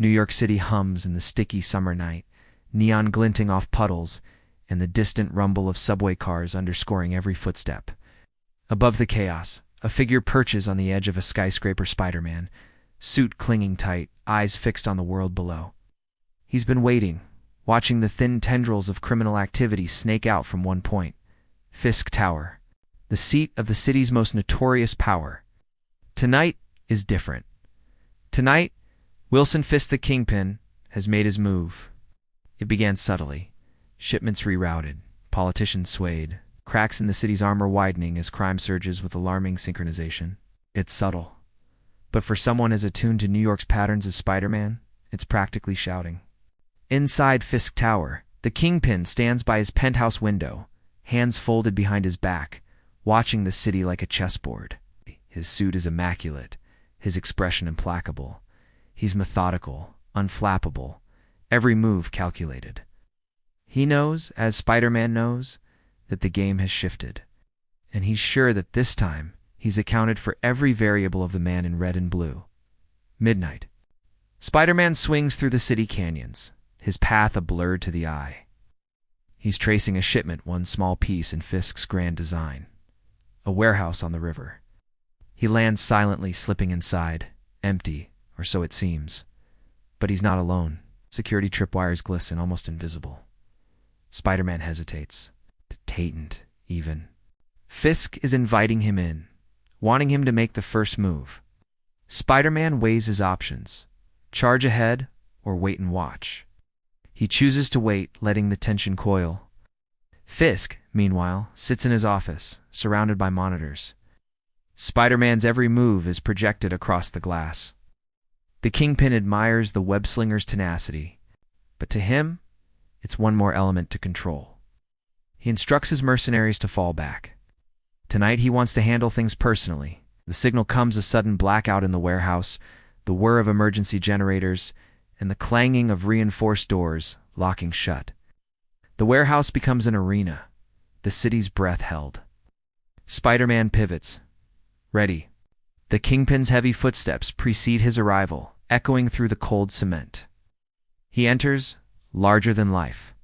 New York City hums in the sticky summer night, neon glinting off puddles, and the distant rumble of subway cars underscoring every footstep. Above the chaos, a figure perches on the edge of a skyscraper. Spider-Man, suit clinging tight, eyes fixed on the world below. He's been waiting, watching the thin tendrils of criminal activity snake out from one point. Fisk Tower, the seat of the city's most notorious power. Tonight is different. Tonight, Wilson Fisk the Kingpin has made his move. It began subtly. Shipments rerouted, politicians swayed, cracks in the city's armor widening as crime surges with alarming synchronization. It's subtle. But for someone as attuned to New York's patterns as Spider-Man, it's practically shouting. Inside Fisk Tower, the Kingpin stands by his penthouse window, hands folded behind his back, watching the city like a chessboard. His suit is immaculate, his expression implacable. He's methodical, unflappable, every move calculated. He knows, as Spider-Man knows, that the game has shifted. And he's sure that this time, he's accounted for every variable of the man in red and blue. Midnight. Spider-Man swings through the city canyons, his path a blur to the eye. He's tracing a shipment, one small piece in Fisk's grand design. A warehouse on the river. He lands silently, slipping inside, empty, or so it seems. But he's not alone. Security tripwires glisten, almost invisible. Spider-Man hesitates, patent even. Fisk is inviting him in, wanting him to make the first move. Spider-Man weighs his options, charge ahead or wait and watch. He chooses to wait, letting the tension coil. Fisk, meanwhile, sits in his office, surrounded by monitors. Spider-Man's every move is projected across the glass. The Kingpin admires the web-slinger's tenacity, but to him, it's one more element to control. He instructs his mercenaries to fall back. Tonight he wants to handle things personally. The signal comes: a sudden blackout in the warehouse, the whir of emergency generators, and the clanging of reinforced doors locking shut. The warehouse becomes an arena, the city's breath held. Spider-Man pivots. Ready. The Kingpin's heavy footsteps precede his arrival, echoing through the cold cement. He enters, larger than life,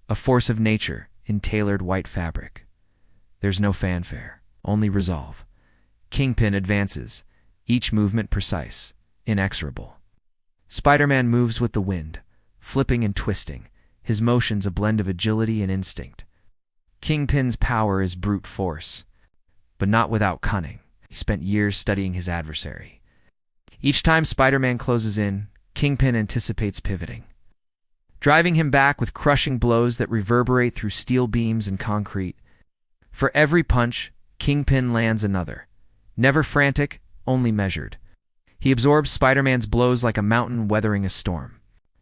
a force of nature in tailored white fabric. There's no fanfare, only resolve. Kingpin advances, each movement precise, inexorable. Spider-Man moves with the wind, flipping and twisting, his motions a blend of agility and instinct. Kingpin's power is brute force, but not without cunning. He spent years studying his adversary. Each time Spider-Man closes in, Kingpin anticipates pivoting, driving him back with crushing blows that reverberate through steel beams and concrete. For every punch, Kingpin lands another. Never frantic, only measured. He absorbs Spider-Man's blows like a mountain weathering a storm.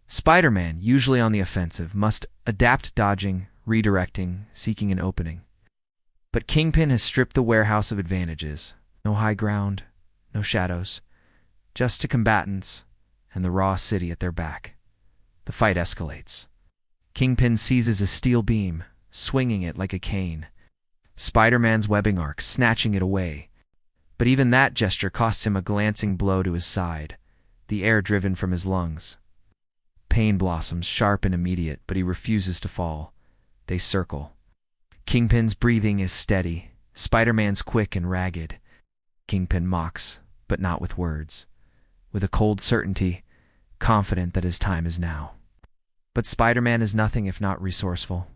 Spider-Man, usually on the offensive, must adapt, dodging, redirecting, seeking an opening. But Kingpin has stripped the warehouse of advantages. No high ground, no shadows, just two combatants and the raw city at their back. The fight escalates. Kingpin seizes a steel beam, swinging it like a cane. Spider-Man's webbing arc, snatching it away. But even that gesture costs him a glancing blow to his side, the air driven from his lungs. Pain blossoms, sharp and immediate, but he refuses to fall. They circle. Kingpin's breathing is steady, Spider-Man's quick and ragged. Kingpin mocks, but not with words. With a cold certainty, confident that his time is now. But Spider-Man is nothing if not resourceful.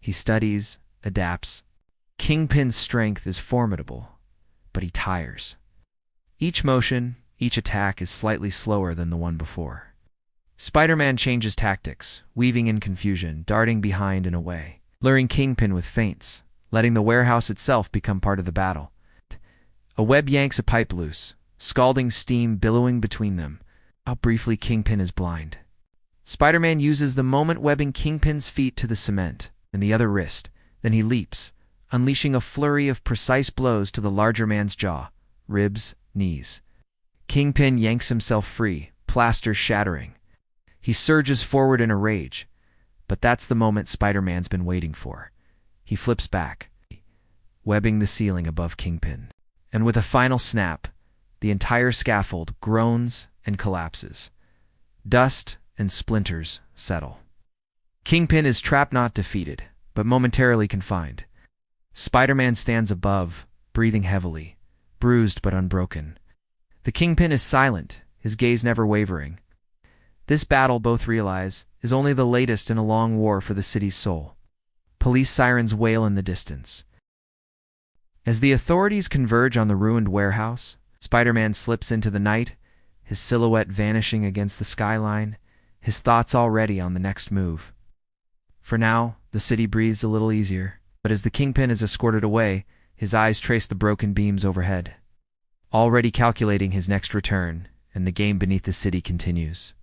He studies, adapts. Kingpin's strength is formidable, but he tires. Each motion, each attack is slightly slower than the one before. Spider-Man changes tactics, weaving in confusion, darting behind and away, luring Kingpin with feints, letting the warehouse itself become part of the battle. A web yanks a pipe loose, scalding steam billowing between them. How briefly Kingpin is blind. Spider-Man uses the moment, webbing Kingpin's feet to the cement and the other wrist. Then he leaps, unleashing a flurry of precise blows to the larger man's jaw, ribs, knees. Kingpin yanks himself free, plaster shattering. He surges forward in a rage, but that's the moment Spider-Man's been waiting for. He flips back, webbing the ceiling above Kingpin. And with a final snap, the entire scaffold groans and collapses. Dust and splinters settle. Kingpin is trapped, not defeated, but momentarily confined. Spider-Man stands above, breathing heavily, bruised but unbroken. The Kingpin is silent, his gaze never wavering. This battle, both realize, is only the latest in a long war for the city's soul. Police sirens wail in the distance. As the authorities converge on the ruined warehouse, Spider-Man slips into the night, his silhouette vanishing against the skyline, his thoughts already on the next move. For now, the city breathes a little easier, but as the Kingpin is escorted away, his eyes trace the broken beams overhead. Already calculating his next return, and the game beneath the city continues.